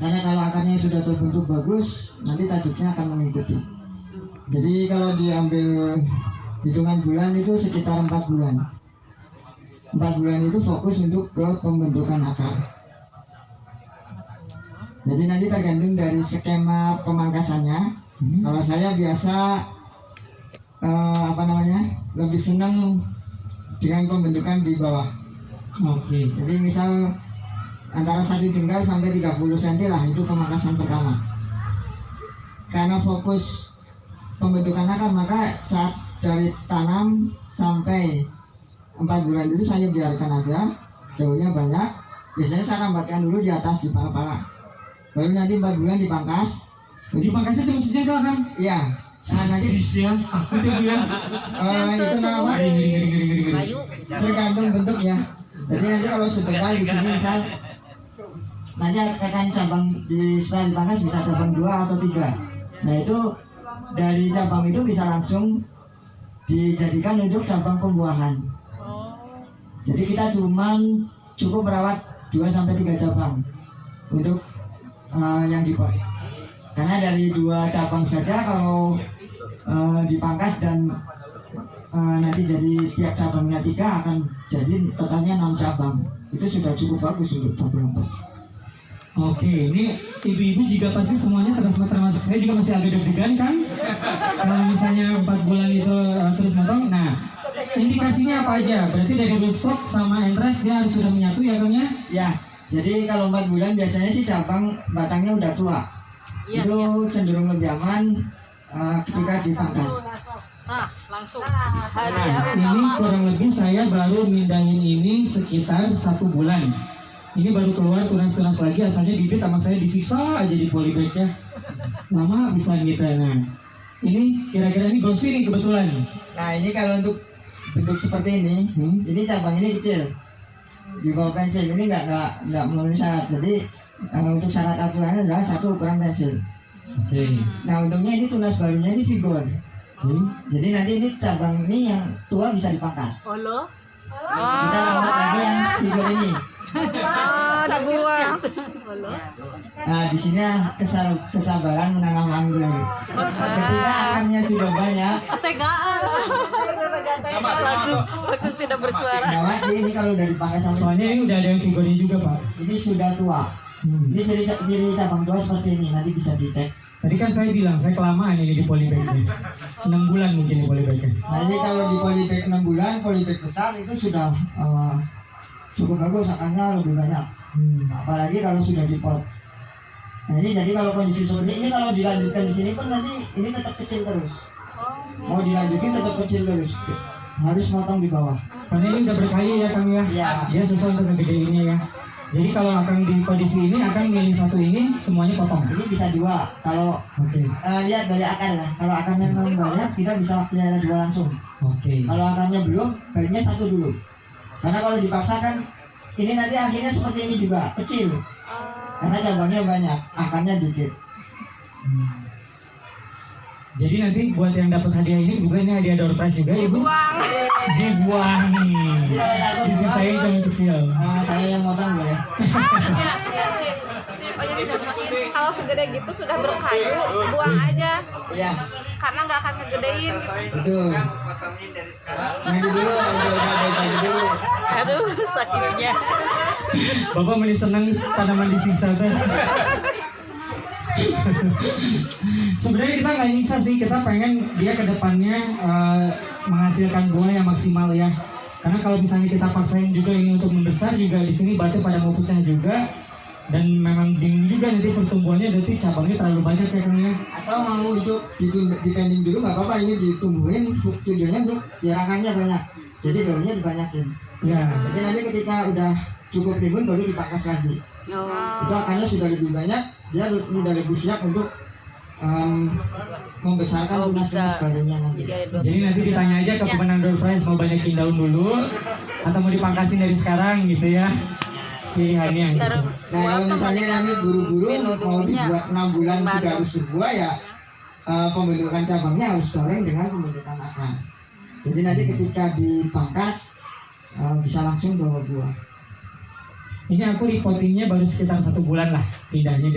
Karena kalau akarnya sudah terbentuk bagus, nanti tajuknya akan mengikuti. Jadi kalau diambil hitungan bulan itu sekitar 4 bulan. 4 bulan itu fokus untuk ke pembentukan akar. Jadi nanti tergantung dari skema pemangkasannya. Kalau saya biasa lebih senang dengan pembentukan di bawah. Jadi misal antara 1 jengkal sampai 30 cm lah, itu pemangkasan pertama. Karena fokus pembentukan akar, maka saat dari tanam sampai 4 bulan itu saya biarkan aja, daunnya banyak. Biasanya saya rambatkan dulu di atas, di pala-pala. Baru nanti 4 bulan dipangkas. Dipangkasnya cuma sejengkal kan? Iya. Nah, nanti bisa aku tuh bilang itu nama tergantung bentuk ya. Jadi nanti kalau sedekah di sini misal nanti akan cabang setelah dipangkas bisa cabang 2 atau 3. Nah itu dari cabang itu bisa langsung dijadikan untuk cabang pembuahan. Jadi kita cukup merawat 2 sampai 3 cabang untuk yang di pot. Karena dari 2 cabang saja kalau dipangkas dan nanti jadi tiap cabangnya 3 akan jadi totalnya 6 cabang. Itu sudah cukup bagus untuk tabung pot. Oke, ini ibu-ibu juga pasti semuanya termasuk saya juga masih agak deg-degan kan? Kalau misalnya 4 bulan itu terus motong, nah indikasinya apa aja? Berarti dari rootstock sama entres dia harus sudah menyatu ya Kang ya? Ya, jadi kalau 4 bulan biasanya sih cabang batangnya udah tua. Ya, itu ya. Cenderung lebih aman ketika dipangkas. Langsung. Nah, ini kurang lebih saya baru mindahin ini sekitar 1 bulan. Ini baru keluar tunas-tunas lagi, asalnya bibit sama saya disiksa aja di polybag-nya. Lama bisa gitu. Nah, ini kira-kira ini gossi nih kebetulan. Nah, ini kalau untuk bentuk seperti ini cabang ini kecil. Di bawah pensil ini nggak memenuhi syarat. Jadi untuk syarat aturannya adalah 1 ukuran pensil. Nah, untungnya ini tunas barunya ini vigor. Jadi nanti ini cabang ini yang tua bisa dipangkas. Kita rawat lagi yang vigor ini. Dibuang. Nah, di sini kesabaran menanam anggur. Ketika akarnya sudah banyak, Ketegaan. Langsung tidak bersuara. Nah, ini kalau dari pangkas sama soalnya ini udah ada yang vigornya juga Pak. Ini sudah tua. Ini ciri cabang tua seperti ini, nanti bisa dicek. Tadi kan saya bilang saya kelamaan ini di polybag ini. 6 bulan mungkin di polybagnya. Nah, ini kalau di polybag 6 bulan, polybag besar itu sudah cukup bagus, akarnya lebih banyak. Apalagi kalau sudah di pot. Nah, ini jadi kalau kondisi seperti ini kalau dilanjutkan di sini pun nanti ini tetap kecil terus. Mau dilanjutin tetap kecil terus. Harus motong di bawah. Karena ini udah berkayu ya Kang ya. Dia susah untuk ngegedeinnya ya. Jadi kalau akan di kondisi ini akan milih 1 ini semuanya potong. Ini bisa 2. Kalau lihat dari akar ya. Kalau akarnya memang banyak, kita bisa pelihara 2 langsung. Kalau akarnya belum, baiknya 1 dulu. Karena kalau dipaksakan, ini nanti akhirnya seperti ini juga kecil. Karena cabangnya banyak, akarnya dikit. Jadi nanti buat yang dapat hadiah ini, bukan ini hadiah door prize juga Ibu? Dibuang nih. Sisi saya yang kecil. Saya yang motong boleh. Sip aja dicontohin. Kalau segede gitu sudah berkayu, buang aja. Iya. Karena nggak akan ngegedein. Betul. Nanti dulu, dulu. Aduh, sakitnya. Bapak mending seneng tanaman disiksa tuh. Sebenarnya kita nggak nyiksa sih, kita pengen dia ke depannya menghasilkan buah yang maksimal ya. Karena kalau misalnya kita paksain juga ini untuk membesar juga di sini batnya pada mau pecah juga. Dan memang bingung juga nanti pertumbuhannya, nanti cabangnya terlalu banyak ya Kang ya. Atau mau itu dipending dulu nggak apa-apa, ini ditumbuhin, tujuannya untuk biar akarnya banyak. Jadi daunnya dibanyakin. Ya. Jadi nanti ketika udah cukup rimbun baru dipangkas lagi. Itu akarnya sudah lebih banyak, dia udah lebih siap untuk membesarkan tunas-tunas barunya nanti. Jadi nanti ditanya aja ke pemenang door prize mau banyakin daun dulu atau mau dipangkasin dari sekarang gitu ya. Pilihannya. Nah, kalau misalnya nanti buru-buru mau dibuat 6 bulan sudah harus berbuah ya, pembentukan cabangnya harus bareng dengan pembentukan akar. Jadi nanti ketika dipangkas bisa langsung bawa buah. Ini aku reportingnya baru sekitar 1 bulan lah pindahnya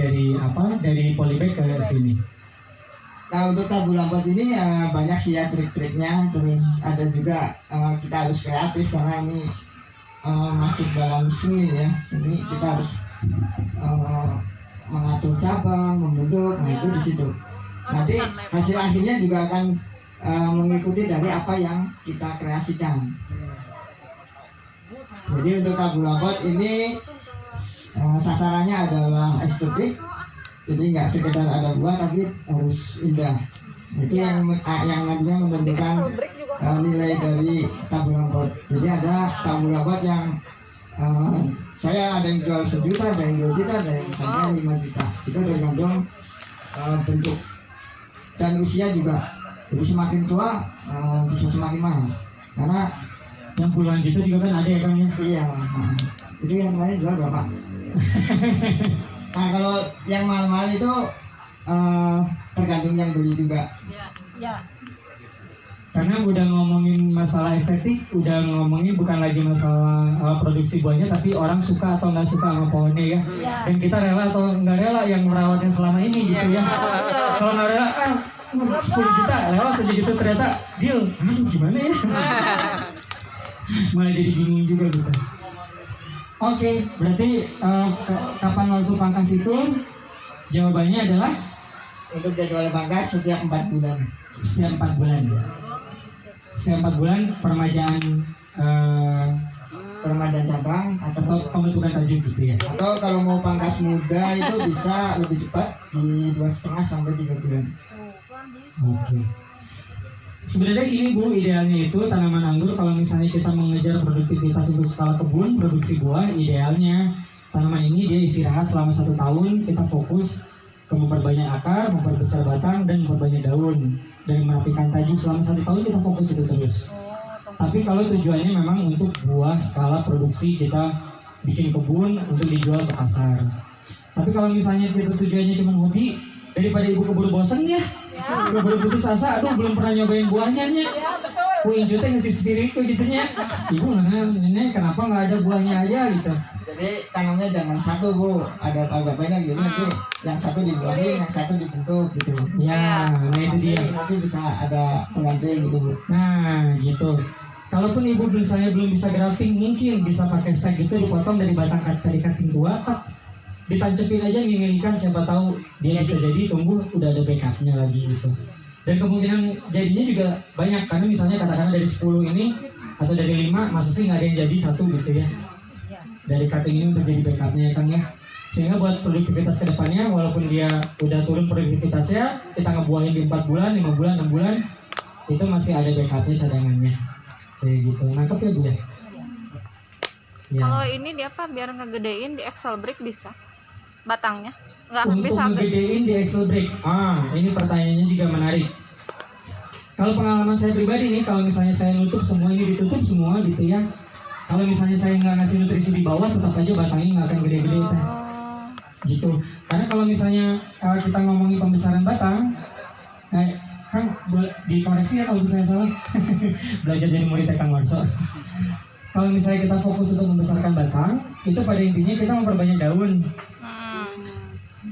dari polybag ke sini. Nah untuk tabung pot ini banyak sih ya trik-triknya, terus ada juga kita harus kreatif karena ini masuk dalam seni ya, seni kita harus mengatur cabang, membentuk, nah itu di situ. Nanti hasil akhirnya juga akan mengikuti dari apa yang kita kreasikan. Jadi untuk tabung pot ini sasarannya adalah estetik, jadi nggak sekedar ada buah tapi harus indah. Itu yang nantinya menentukan nilai dari tabung pot. Jadi ada tabung pot yang saya ada yang jual 1 juta, ada yang 2 juta, ada yang misalnya 5 juta. Itu tergantung bentuk dan usia juga. Jadi semakin tua bisa semakin mahal. Karena yang puluhan juta juga kan ada ya Kang ya? iya, itu yang kemarin jual berapa? Nah kalau yang mahal-mahal itu tergantung yang beli juga. Ya. Karena udah ngomongin masalah estetik, udah ngomongin bukan lagi masalah produksi buahnya, tapi orang suka atau nggak suka sama pohonnya ya. Dan kita rela atau nggak rela yang merawatnya selama ini gitu ya. Kalau nggak rela, 10 juta lewat saja gitu, ternyata deal, aduh gimana ya? Malah jadi bingung juga gitu. Oke, berarti kapan waktu pangkas itu? Jawabannya adalah Untuk jadwal pangkas setiap 4 bulan. setiap 4 bulan. Setiap 4 bulan peremajaan Peremajaan cabang atau pembentukan tajuk gitu ya. atau kalau mau pangkas muda itu bisa lebih cepat di 2,5 sampai 3 bulan. Oke. Sebenarnya gini Bu, idealnya itu tanaman anggur kalau misalnya kita mengejar produktivitas untuk skala kebun, produksi buah, idealnya tanaman ini dia istirahat selama 1 tahun, kita fokus ke memperbanyak akar, memperbesar batang, dan memperbanyak daun. Dan merapikan tajuk selama 1 tahun kita fokus itu terus. Tapi kalau tujuannya memang untuk buah skala produksi, kita bikin kebun untuk dijual ke pasar. Tapi kalau misalnya kita tujuannya cuma hobi, daripada ibu keburu bosen ya, keburu putus asa, aduh belum pernah nyobain buahnya nya. Incu teh ngasih sirik tuh gitunya. Ibu nenek kenapa nggak ada buahnya aja gitu. Jadi tanamnya jangan satu Bu, ada agak banyak gitu nanti yang satu dibuahin, yang satu dibentuk gitu. Ya, nah itu dia. Nanti bisa ada pengganti gitu Bu. Nah gitu. Kalaupun ibu misalnya belum bisa grafting, mungkin bisa pakai stek gitu, dipotong dari batang dari cutting tua, ditancepin aja, nginginikan, siapa tahu dia bisa jadi tumbuh, udah ada backupnya lagi gitu. Dan kemungkinan jadinya juga banyak, karena misalnya katakanlah dari 10 ini atau dari 5, masa sih nggak ada yang jadi 1 gitu ya. Dari cutting ini untuk jadi backupnya ya Kang ya. Sehingga buat produktivitas kedepannya, walaupun dia udah turun produktivitasnya, kita ngebuahin di 4 bulan, 5 bulan, 6 bulan, itu masih ada backupnya, cadangannya. Kayak gitu, nangkep ya Bu ya? Ya. Kalau ini dia apa biar ngegedein di Excel break bisa batangnya? Nggak Untuk bisa ngegedein di Excel break. Ini pertanyaannya juga menarik. Kalau pengalaman saya pribadi nih, kalau misalnya saya nutup semua ini, ditutup semua gitu ya. Kalau misalnya saya nggak ngasih nutrisi di bawah, tetap aja batangnya nggak akan gede-gede teh. Gitu. Karena kalau misalnya kita ngomongin pembesaran batang, Kang dikoreksi ya kalau misalnya salah. Belajar jadi muridnya Kang Warso. Kalau misalnya kita fokus untuk membesarkan batang, itu pada intinya kita memperbanyak daun.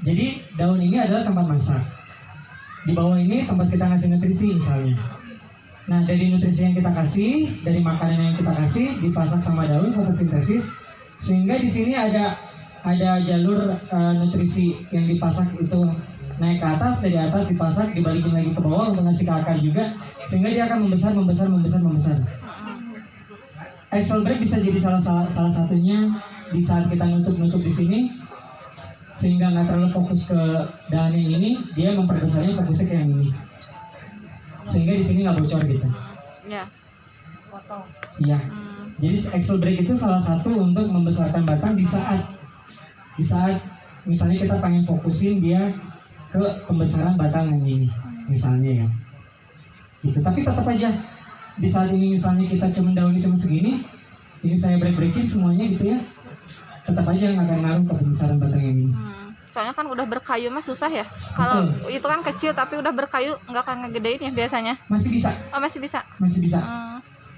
Jadi daun ini adalah tempat masak. Di bawah ini tempat kita ngasih nutrisi misalnya. Nah dari nutrisi yang kita kasih, dari makanan yang kita kasih, dipasak sama daun fotosintesis, sehingga di sini ada jalur nutrisi yang dipasak itu naik ke atas, dari atas dipasak, dibalikin lagi ke bawah untuk ngasih ke akar juga, sehingga dia akan membesar. Excel break bisa jadi salah satunya di saat kita nutup di sini, sehingga nggak terlalu fokus ke dahan yang ini, dia memperbesarnya fokusnya ke yang ini, sehingga di sini nggak bocor gitu. Ya. Iya. Jadi Excel break itu salah satu untuk membesarkan batang di saat misalnya kita pengen fokusin dia ke pembesaran batang yang ini misalnya ya gitu. Tapi tetap aja di saat ini misalnya kita daunnya cuma segini, ini saya breakin semuanya gitu ya, tetap aja nggak akan ngaruh ke pembesaran batang yang ini. Soalnya kan udah berkayu mah susah ya. Kalau itu kan kecil tapi udah berkayu nggak akan ngegedein ya biasanya. Masih bisa. Oh masih bisa.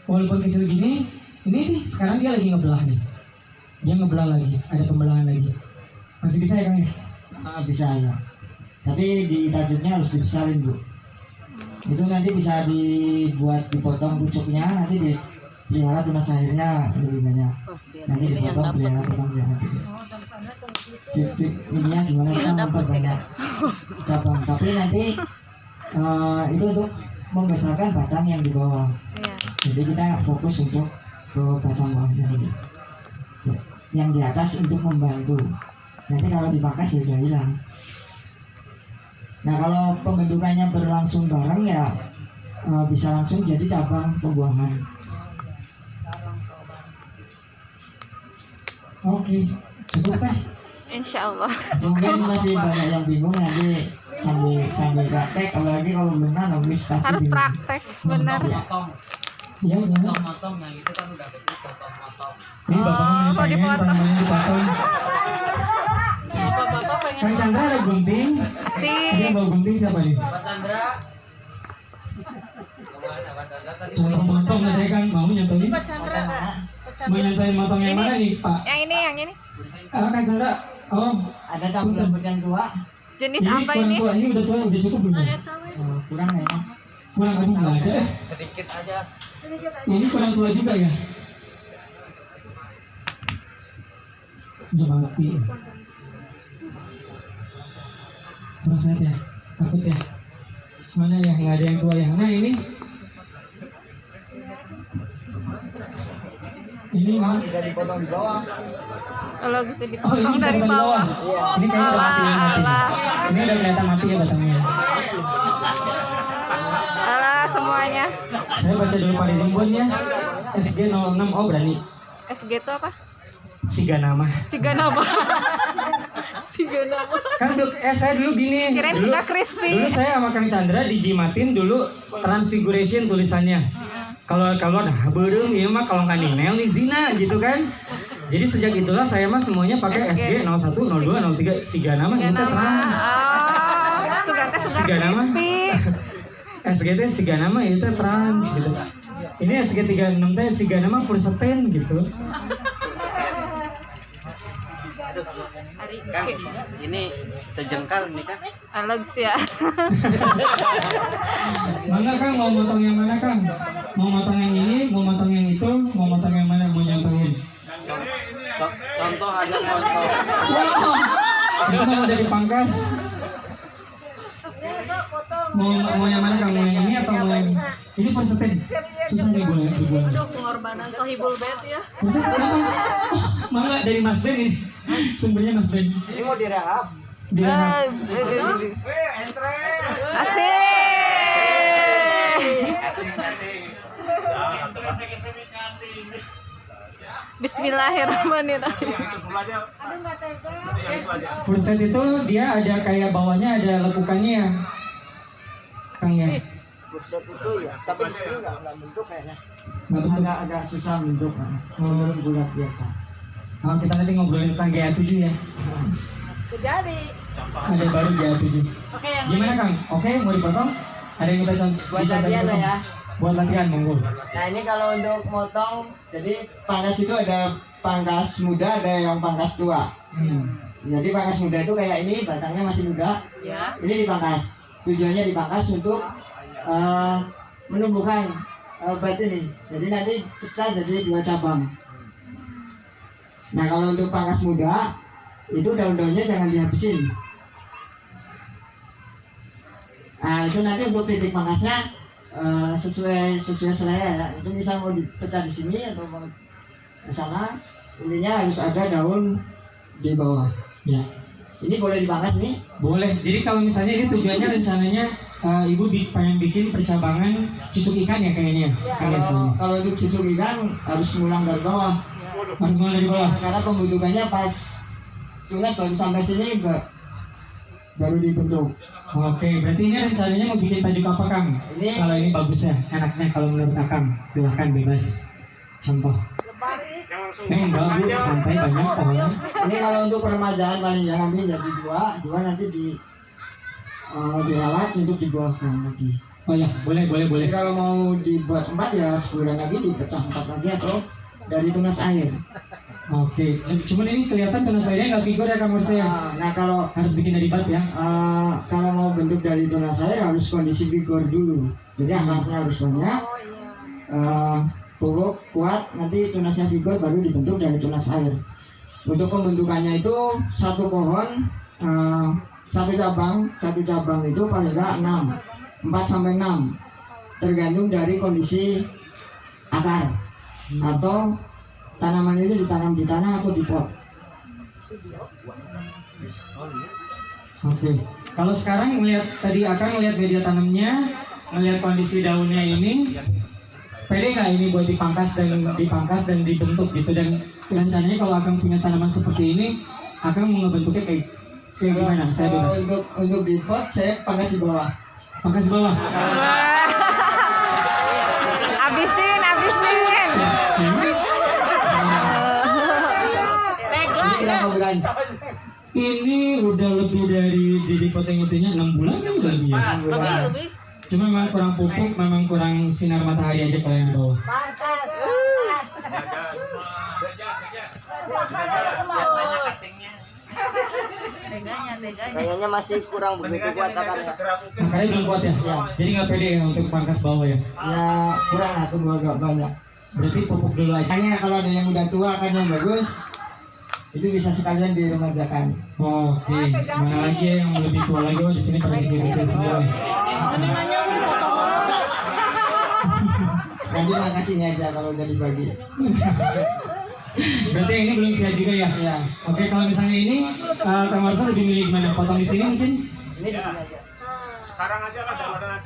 Walaupun kecil gini, ini nih sekarang dia lagi ngebelah nih. dia ngebelah lagi, ada pembelahan lagi. Masih bisa ya Kang ya? Bisa ya. Tapi di tajuknya harus dibesarin Bu. Itu nanti bisa dibuat dipotong pucuknya, nanti dipelihara tunas airnya lebih banyak. Nanti dipotong pelihara gitu. Ininya gimana kita memperbanyak cabang. Tapi nanti itu untuk membesarkan batang yang di bawah. Iya. Jadi kita fokus untuk ke batang bawahnya dulu. Ya, yang di atas untuk membantu. Nanti kalau dipangkas ya udah hilang. Nah kalau pembentukannya berlangsung bareng ya bisa langsung jadi cabang pembuahan. Oke, cukup Teh. Insya Allah. Mungkin masih banyak yang bingung nanti sambil praktek, apalagi kalau belum nulis pasti Harus bingung. praktek, benar. Iya, benar. Motong yang itu kan udah gede potong-potong. Ini bapaknya kalau pengen dipotong. tanamannya dipotong. Bapak pengen Kang Chandra ada gunting. Ini asik. bawa gunting siapa nih? Pak Chandra. Kemana Pak Chandra tadi? Contoh motong aja Kang, mau nyontohin? Chandra. Mau nyontohin motong yang mana nih Pak? Yang ini. Kang Chandra, oh Ada tabung rambut yang tua, Jenis ini apa kurang ini? tua, ini udah tua, udah cukup belum? kurang ya. Kurang aduh nggak ada. Sedikit aja. Ini kurang tua juga ya? Udah mati. Kurang sehat ya? Takut ya? Mana ya? Nggak ada yang tua ya? Nah ini mana? Bisa dipotong di bawah. Kalau gitu Oh ini dipotong bisa dari potong di bawah. Ini kayaknya udah mati ya, mati. Alah. Ini udah kelihatan mati ya batangnya. Alah semuanya. Saya baca dulu pada rimbunnya. SG 06, oh berani. SG itu apa? Siga nama. Siga nama. Siga nama. Kan dulu, saya dulu gini. Kirain Dulu, Siga Crispy. dulu saya sama Kang Chandra dijimatin dulu transfiguration tulisannya. Kalau nah berem ya mah kalau nggak ninel nih zina gitu kan. Jadi sejak itulah saya mah semuanya pakai SG 01, 02, 03 siga nama Siga itu nama. trans. Suga Siga nama. Crispy. SG teh siga nama itu trans gitu. Ini SG 36 teh siga nama fursepen gitu. Kang, ini sejengkal nih Kang. Alex ya. Mana Kang mau motong yang mana Kang? Mau motong yang ini, mau motong yang itu, mau motong yang mana, mau nyontohin? Contoh aja contoh. Itu mau udah dipangkas. Mau yang mana Kang? Mau yang ini atau mau yang ini fursepen? Susah nih gue dibuang. Pengorbanan Sohibul Bed ya. Furset kenapa? Oh, malah dari Mas Ben ini. Sumbernya Mas Ben. Ini mau direhab. Dia Asik. Bismillahirrahmanirrahim. furset itu dia ada kayak bawahnya ada lekukannya ya. Kang ya. Furset itu ya, tapi di sini nggak bentuk kayaknya. Nggak bentuk. Agak susah bentuk, sebelum bulat biasa. Oh, kita nanti ngobrolin tentang GA7 ya. Jadi. Ada baru GA7. Oke yang Gimana Kang? Oke, mau dipotong? Ada yang kita Buat latihan lah ya. Buat latihan monggo. Nah ini kalau untuk motong, jadi pangkas itu ada pangkas muda, ada yang pangkas tua. Jadi pangkas muda itu kayak ini, batangnya masih muda. ya. Ini dipangkas. Tujuannya dipangkas untuk menumbuhkan bat ini. Jadi nanti pecah jadi 2 cabang. Nah kalau untuk pangkas muda, itu daun-daunnya jangan dihabisin. Nah itu nanti untuk titik pangkasnya sesuai selera ya. Itu misal mau dipecah di sini atau mau di sana, intinya harus ada daun di bawah. Ya. Ini boleh dipangkas nih. Boleh. Jadi kalau misalnya ini tujuannya rencananya ibu pengen bikin percabangan cucuk ikan ya kayaknya. Kalau untuk cucuk ikan harus ngulang dari bawah. Harus mulai dari bawah. Karena pembentukannya pas tunas baru sampai sini baru dibentuk. Oke, berarti ini rencananya mau bikin tajuk apa Kang? Ini- Kalau ini bagus ya, enaknya kalau menurut Akang, silahkan bebas. Contoh. Enggak bu, santai banyak pohonnya. Ini kalau untuk peremajaan paling ya nanti jadi dua nanti dirawat untuk dibuahkan lagi. Oh ya, boleh. Jadi kalau mau dibuat 4 ya sebulan lagi dipecah 4 lagi atau dari tunas air. Oke, cuman ini kelihatan tunas airnya nggak figur ya Kang Marsa ya? Nah kalau Harus bikin dari bat ya? kalau mau bentuk dari tunas air harus kondisi vigor dulu. Jadi akarnya harus banyak, pupuk kuat, nanti tunasnya vigor baru dibentuk dari tunas air. Untuk pembentukannya itu satu pohon, satu cabang itu paling enggak 4 sampai 6, tergantung dari kondisi akar atau tanaman itu ditanam di tanah atau di pot. Oke. Kalau sekarang melihat tadi akan melihat media tanamnya, melihat kondisi daunnya ini, pede nggak ini buat dipangkas dan dibentuk gitu, dan rencananya kalau akan punya tanaman seperti ini, akan mau ngebentuknya kayak gimana? Saya bebas. Untuk di pot saya pangkas di bawah. Pangkas bawah. Abisin. Ini berapa bulan? Ini udah lebih dari di poteng itunya 6 bulan kan udah lebih ya. 6 bulan. Cuma memang kurang pupuk, memang kurang sinar matahari aja kalau yang di bawah. Kayaknya masih kurang begitu kuat akarnya. Akarnya belum kuat ya? Jadi nggak pede ya untuk pangkas bawah ya? Ya kurang lah, tumbuh agak banyak. Berarti pupuk dulu aja. Makanya kalau ada yang udah tua kan yang bagus, itu bisa sekalian diremajakan. Oke, mana lagi ya yang lebih tua lagi? Oh, di sini pada kecil-kecil semua. Nanti makasihnya aja kalau udah dibagi. Berarti ini belum siap juga ya? Ya. Oke, kalau misalnya ini, Kang Marsa lebih milih gimana? Potong di sini mungkin? Ini di sini aja.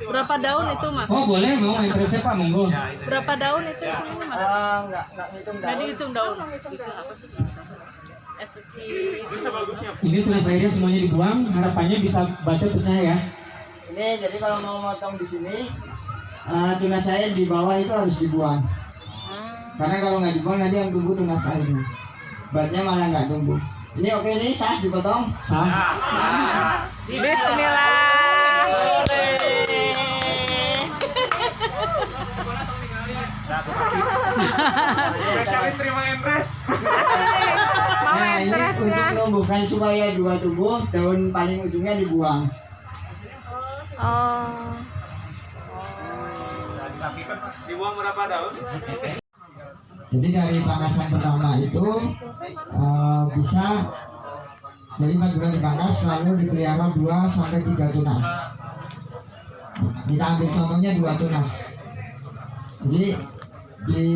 Berapa daun itu Mas? Oh boleh, mau interestnya Pak, monggo. Berapa daun itu Mas? Nggak ngitung Nggak daun. dihitung daun. Itu apa sih? ST. Ini tunas airnya semuanya dibuang, harapannya bisa batu pecah ya. Ini jadi kalau mau motong di sini, tunas air di bawah itu harus dibuang. Karena kalau nggak dibuang nanti yang tumbuh tunas airnya, batnya malah nggak tumbuh. Ini oke, ini sah dipotong. Sah. Bismillah. Nah ini untuk menumbuhkan supaya dua tumbuh, daun paling ujungnya dibuang. Oh. Dibuang berapa daun? Jadi dari pangkasan pertama itu bisa dari 4 bulan dipangkas, lalu dipelihara 2 sampai 3 tunas. Kita ambil contohnya 2 tunas. Jadi di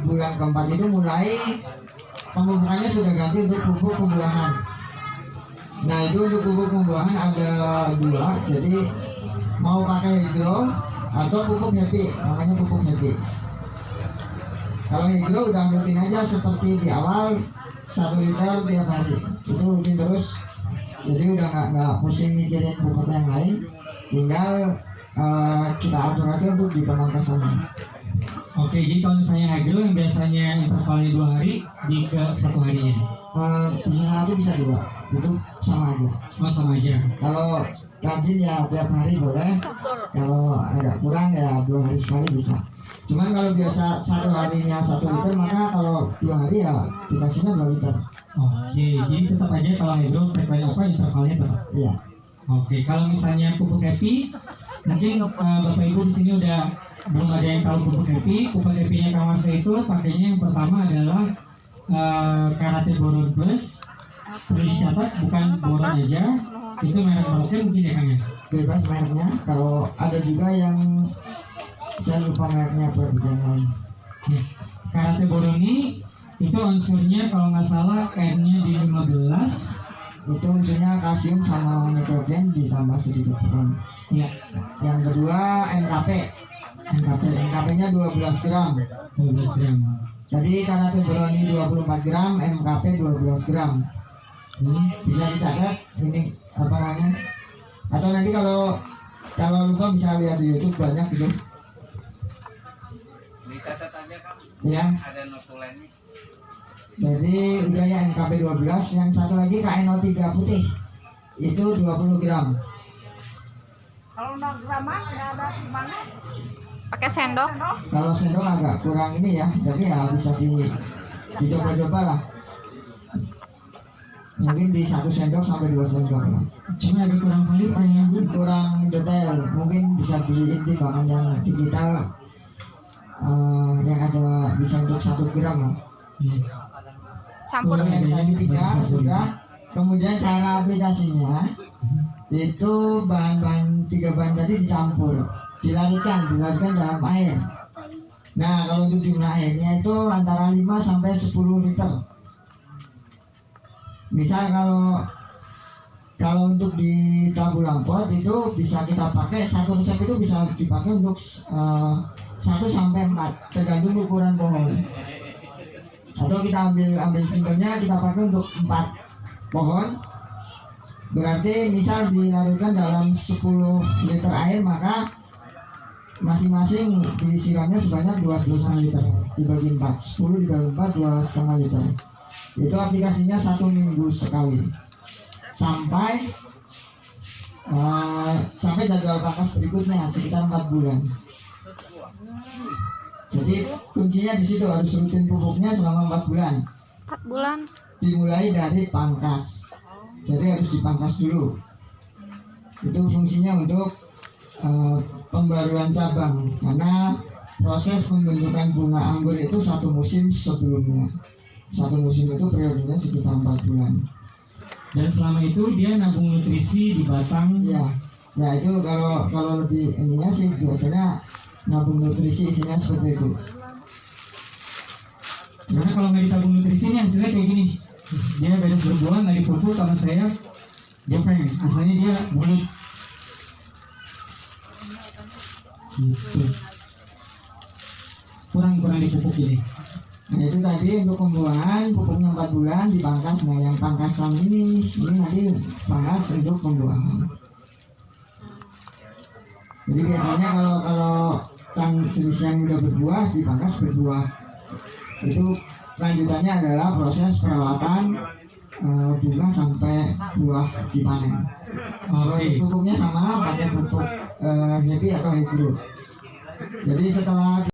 bulan keempat itu mulai pemupukannya sudah ganti untuk pupuk pembuahan. Nah itu untuk pupuk pembuahan ada 2, jadi mau pakai hidro atau pupuk happy, namanya pupuk happy. Kalau hidro udah rutin aja seperti di awal 1 liter tiap hari, itu rutin terus. Jadi udah nggak pusing mikirin pupuk yang lain, tinggal kita atur aja untuk di pemangkasannya. Oke, jadi kalau misalnya hagel yang biasanya intervalnya 2 hari, jika 1 harinya? Bisa 1 bisa 2, itu sama aja. Oh sama aja. Kalau rajin ya tiap hari boleh, kalau agak kurang ya 2 hari sekali bisa. Cuman kalau biasa 1 harinya 1 liter, maka kalau 2 hari ya dikasihnya 2 liter. Oke, jadi tetap aja kalau hagel frekuensi apa intervalnya tetap. Iya. Oke, kalau misalnya pupuk happy, mungkin Bapak Ibu di sini udah belum ada yang tahu pupuk happy. Pupuk happy-nya Kang Marsa itu pakainya yang pertama adalah Karate Boron Plus. Perlu dicatat bukan boron aja, itu merek mereknya mungkin ya Kang ya. Bebas mereknya, kalau ada juga yang saya lupa mereknya produk yang lain. Ya. Karate Boron ini itu unsurnya kalau nggak salah N-nya di 15. Itu unsurnya kalsium sama nitrogen ditambah sedikit boron. Ya, Yang kedua NKP. NKP-nya 12 gram. 12 gram. Jadi Karate Boroni 24 gram, NKP 12 gram. Bisa dicatat ini apa namanya? Atau nanti kalau lupa bisa lihat di YouTube, banyak gitu. Dicatat aja Kang. Ya. Ada notulennya. Jadi udah ya NKP 12, yang satu lagi KNO3 putih. Itu 20 gram. Kalau 0 graman nggak ada gimana? Pakai sendok. Kalau sendok agak kurang ini ya, tapi ya bisa dicoba-coba lah. mungkin di 1 sendok sampai 2 sendok lah. Cuma agak kurang valid kan ya Bu? Kurang detail, mungkin bisa beliin timbangan yang digital yang ada bisa untuk 1 gram lah. Iya. Campur. Kalau yang tadi 3 sudah, kemudian cara aplikasinya itu bahan-bahan 3 bahan tadi dicampur, dilarutkan dalam air. Nah, kalau untuk jumlah airnya itu antara 5 sampai 10 liter. Misal kalau untuk di tabu lampot itu bisa kita pakai, satu resep itu bisa dipakai untuk 1 sampai 4 tergantung ukuran pohon. Atau kita ambil simpelnya, kita pakai untuk 4 pohon. Berarti misal dilarutkan dalam 10 liter air, maka masing-masing disiramnya sebanyak 2,5 liter dibagi 4, 10 dibagi 4, 2,5 liter. Itu aplikasinya 1 minggu sekali sampai jadwal pakas berikutnya sekitar 4 bulan. Jadi kuncinya di situ, harus rutin pupuknya selama 4 bulan. 4 bulan. Dimulai dari pangkas, jadi harus dipangkas dulu. Itu fungsinya untuk pembaruan cabang, karena proses pembentukan bunga anggur itu 1 musim sebelumnya. 1 musim itu periodenya sekitar 4 bulan. Dan selama itu dia nabung nutrisi di batang. Ya itu kalau lebih ininya sih biasanya nabung nutrisi isinya seperti itu. Karena kalau nggak ditabung nutrisi ini hasilnya kayak gini. Dia beres berbuah nggak dipupuk sama saya, dia pengen. Asalnya dia bulat. Gitu. Kurang dipupuk ini. Nah itu tadi untuk pembuahan, pupuknya 4 bulan dipangkas. Nah yang pangkasan ini nanti pangkas untuk pembuahan. Jadi biasanya kalau jenis yang udah berbuah dipangkas berbuah. Itu lanjutannya adalah proses perawatan bunga sampai buah dipanen. Kalau pupuknya sama, pakai pupuk happy atau hybrid. Jadi setelah